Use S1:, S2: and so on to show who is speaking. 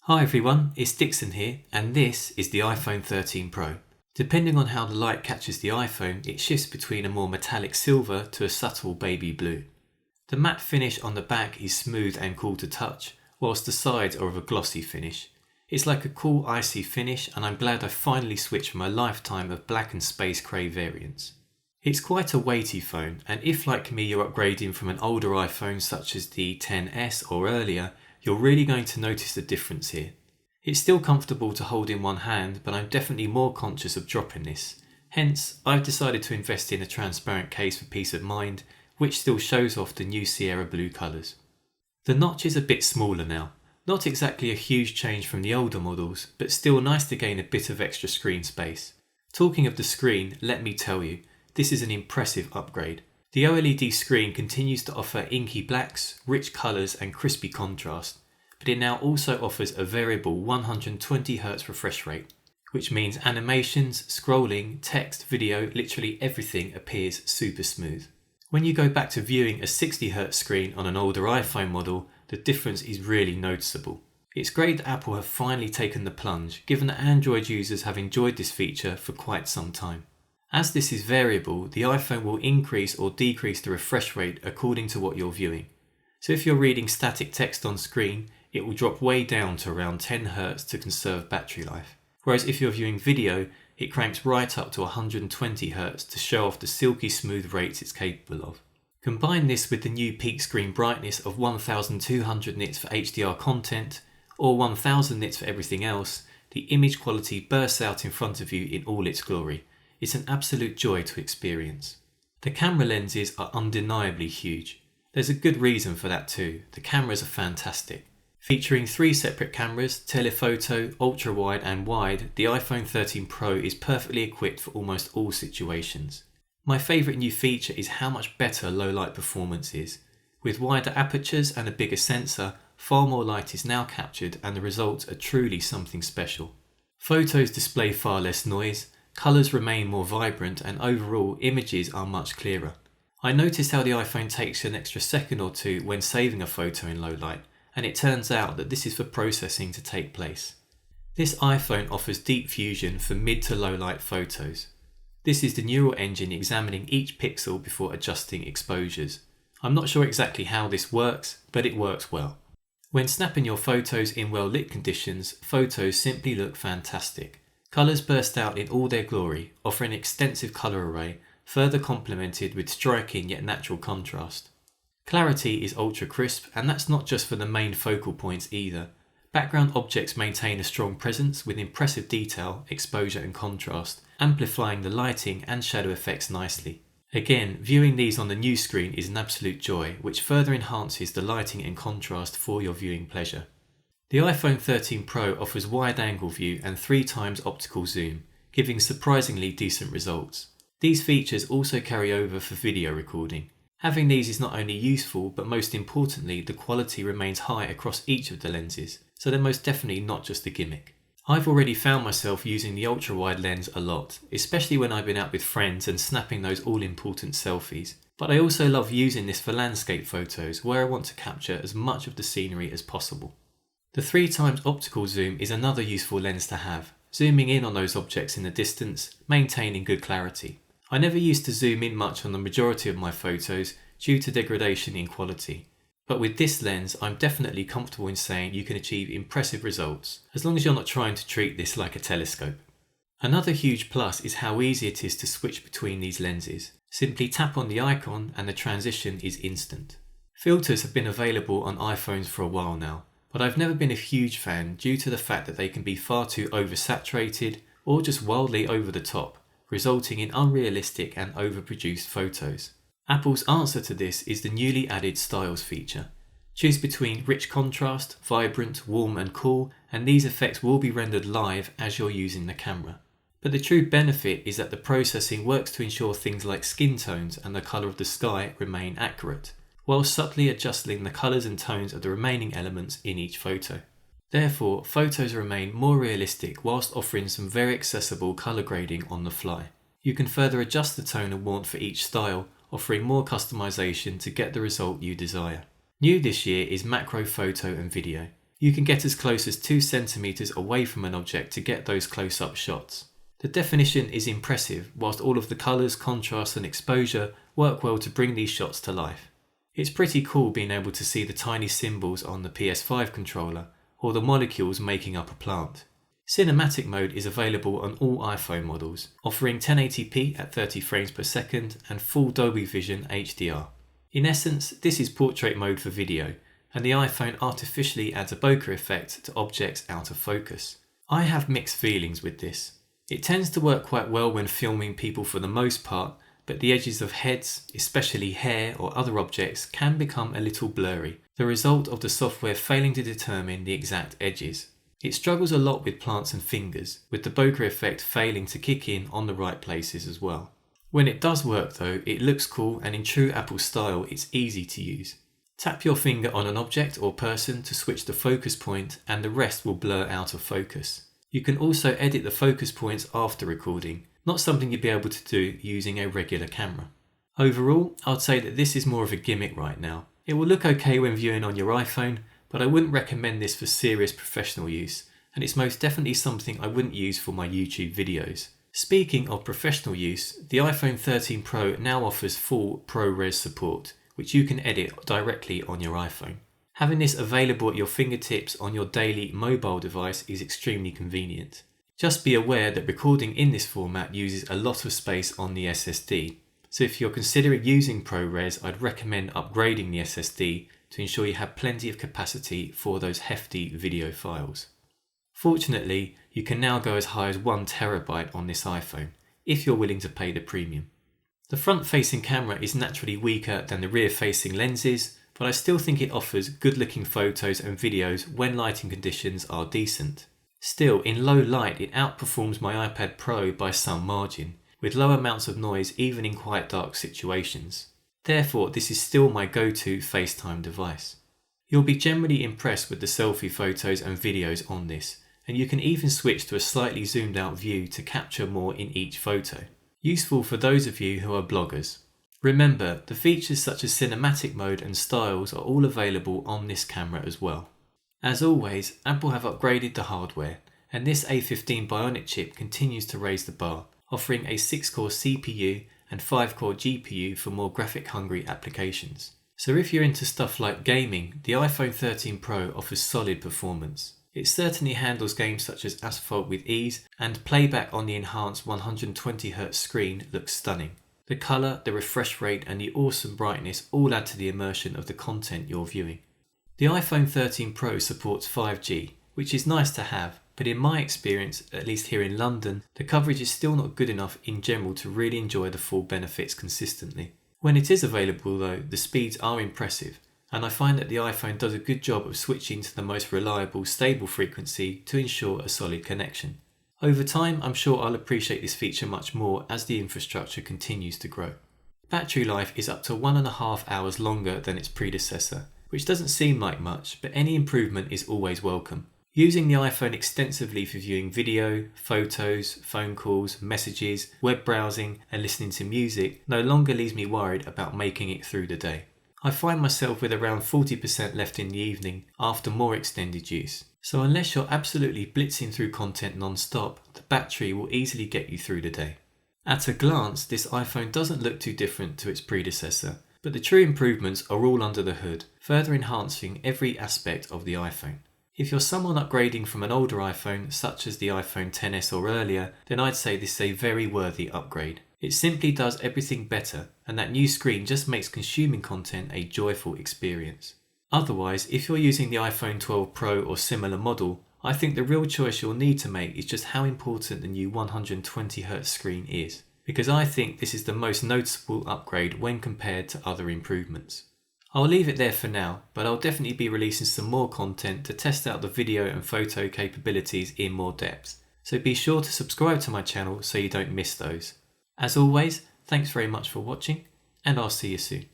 S1: Hi everyone, it's Dixon here, and this is the iPhone 13 Pro. Depending on how the light catches the iPhone, it shifts between a more metallic silver to a subtle baby blue. The matte finish on the back is smooth and cool to touch, whilst the sides are of a glossy finish. It's like a cool icy finish, and I'm glad I finally switched from a lifetime of black and space grey variants. It's quite a weighty phone, and if like me you're upgrading from an older iPhone such as the XS or earlier, you're really going to notice the difference here. It's still comfortable to hold in one hand, but I'm definitely more conscious of dropping this. Hence, I've decided to invest in a transparent case for peace of mind, which still shows off the new Sierra blue colours. The notch is a bit smaller now. Not exactly a huge change from the older models, but still nice to gain a bit of extra screen space. Talking of the screen, let me tell you, this is an impressive upgrade. The OLED screen continues to offer inky blacks, rich colours and crispy contrast, but it now also offers a variable 120Hz refresh rate, which means animations, scrolling, text, video, literally everything appears super smooth. When you go back to viewing a 60Hz screen on an older iPhone model, the difference is really noticeable. It's great that Apple have finally taken the plunge, given that Android users have enjoyed this feature for quite some time. As this is variable, the iPhone will increase or decrease the refresh rate according to what you're viewing. So if you're reading static text on screen, it will drop way down to around 10Hz to conserve battery life. Whereas if you're viewing video, it cranks right up to 120Hz to show off the silky smooth rates it's capable of. Combine this with the new peak screen brightness of 1200 nits for HDR content, or 1000 nits for everything else, the image quality bursts out in front of you in all its glory. It's an absolute joy to experience. The camera lenses are undeniably huge. There's a good reason for that too. The cameras are fantastic. Featuring 3 separate cameras, telephoto, ultra-wide and wide, the iPhone 13 Pro is perfectly equipped for almost all situations. My favourite new feature is how much better low light performance is. With wider apertures and a bigger sensor, far more light is now captured and the results are truly something special. Photos display far less noise, colours remain more vibrant and overall images are much clearer. I noticed how the iPhone takes an extra second or two when saving a photo in low light, and it turns out that this is for processing to take place. This iPhone offers deep fusion for mid to low light photos. This is the neural engine examining each pixel before adjusting exposures. I'm not sure exactly how this works, but it works well. When snapping your photos in well lit conditions, photos simply look fantastic. Colours burst out in all their glory, offering an extensive colour array, further complemented with striking yet natural contrast. Clarity is ultra crisp, and that's not just for the main focal points either. Background objects maintain a strong presence with impressive detail, exposure and contrast, amplifying the lighting and shadow effects nicely. Again, viewing these on the new screen is an absolute joy, which further enhances the lighting and contrast for your viewing pleasure. The iPhone 13 Pro offers wide-angle view and 3 times optical zoom, giving surprisingly decent results. These features also carry over for video recording. Having these is not only useful, but most importantly, the quality remains high across each of the lenses, so they're most definitely not just a gimmick. I've already found myself using the ultra-wide lens a lot, especially when I've been out with friends and snapping those all-important selfies. But I also love using this for landscape photos where I want to capture as much of the scenery as possible. The 3 times optical zoom is another useful lens to have, zooming in on those objects in the distance, maintaining good clarity. I never used to zoom in much on the majority of my photos due to degradation in quality. But with this lens, I'm definitely comfortable in saying you can achieve impressive results, as long as you're not trying to treat this like a telescope. Another huge plus is how easy it is to switch between these lenses. Simply tap on the icon and the transition is instant. Filters have been available on iPhones for a while now, but I've never been a huge fan due to the fact that they can be far too oversaturated or just wildly over the top, resulting in unrealistic and overproduced photos. Apple's answer to this is the newly added Styles feature. Choose between rich contrast, vibrant, warm and cool, and these effects will be rendered live as you're using the camera. But the true benefit is that the processing works to ensure things like skin tones and the colour of the sky remain accurate, while subtly adjusting the colours and tones of the remaining elements in each photo. Therefore, photos remain more realistic whilst offering some very accessible colour grading on the fly. You can further adjust the tone and warmth for each style, offering more customization to get the result you desire. New this year is macro photo and video. You can get as close as 2 centimeters away from an object to get those close-up shots. The definition is impressive, whilst all of the colours, contrast and exposure work well to bring these shots to life. It's pretty cool being able to see the tiny symbols on the PS5 controller, or the molecules making up a plant. Cinematic mode is available on all iPhone models, offering 1080p at 30 frames per second and full Dolby Vision HDR. In essence, this is portrait mode for video, and the iPhone artificially adds a bokeh effect to objects out of focus. I have mixed feelings with this. It tends to work quite well when filming people for the most part, but the edges of heads, especially hair or other objects, can become a little blurry, the result of the software failing to determine the exact edges. It struggles a lot with plants and fingers, with the bokeh effect failing to kick in on the right places as well. When it does work though, it looks cool, and in true Apple style, it's easy to use. Tap your finger on an object or person to switch the focus point, and the rest will blur out of focus. You can also edit the focus points after recording, not something you'd be able to do using a regular camera. Overall, I'd say that this is more of a gimmick right now. It will look okay when viewing on your iPhone, but I wouldn't recommend this for serious professional use, and it's most definitely something I wouldn't use for my YouTube videos. Speaking of professional use, the iPhone 13 Pro now offers full ProRes support, which you can edit directly on your iPhone. Having this available at your fingertips on your daily mobile device is extremely convenient. Just be aware that recording in this format uses a lot of space on the SSD, so if you're considering using ProRes, I'd recommend upgrading the SSD to ensure you have plenty of capacity for those hefty video files. Fortunately, you can now go as high as 1 terabyte on this iPhone, if you're willing to pay the premium. The front-facing camera is naturally weaker than the rear-facing lenses, but I still think it offers good-looking photos and videos when lighting conditions are decent. Still, in low light it outperforms my iPad Pro by some margin, with low amounts of noise even in quite dark situations. Therefore, this is still my go-to FaceTime device. You'll be generally impressed with the selfie photos and videos on this, and you can even switch to a slightly zoomed out view to capture more in each photo. Useful for those of you who are bloggers. Remember, the features such as cinematic mode and styles are all available on this camera as well. As always, Apple have upgraded the hardware, and this A15 Bionic chip continues to raise the bar, offering a 6-core CPU and 5-core GPU for more graphic-hungry applications. So if you're into stuff like gaming, the iPhone 13 Pro offers solid performance. It certainly handles games such as Asphalt with ease, and playback on the enhanced 120Hz screen looks stunning. The colour, the refresh rate and the awesome brightness all add to the immersion of the content you're viewing. The iPhone 13 Pro supports 5G, which is nice to have, but in my experience, at least here in London, the coverage is still not good enough in general to really enjoy the full benefits consistently. When it is available though, the speeds are impressive, and I find that the iPhone does a good job of switching to the most reliable, stable frequency to ensure a solid connection. Over time, I'm sure I'll appreciate this feature much more as the infrastructure continues to grow. Battery life is up to 1.5 hours longer than its predecessor, which doesn't seem like much, but any improvement is always welcome. Using the iPhone extensively for viewing video, photos, phone calls, messages, web browsing and listening to music no longer leaves me worried about making it through the day. I find myself with around 40% left in the evening after more extended use. So unless you're absolutely blitzing through content non-stop, the battery will easily get you through the day. At a glance, this iPhone doesn't look too different to its predecessor, but the true improvements are all under the hood, further enhancing every aspect of the iPhone. If you're someone upgrading from an older iPhone, such as the iPhone XS or earlier, then I'd say this is a very worthy upgrade. It simply does everything better, and that new screen just makes consuming content a joyful experience. Otherwise, if you're using the iPhone 12 Pro or similar model, I think the real choice you'll need to make is just how important the new 120Hz screen is, because I think this is the most noticeable upgrade when compared to other improvements. I'll leave it there for now, but I'll definitely be releasing some more content to test out the video and photo capabilities in more depth, so be sure to subscribe to my channel so you don't miss those. As always, thanks very much for watching, and I'll see you soon.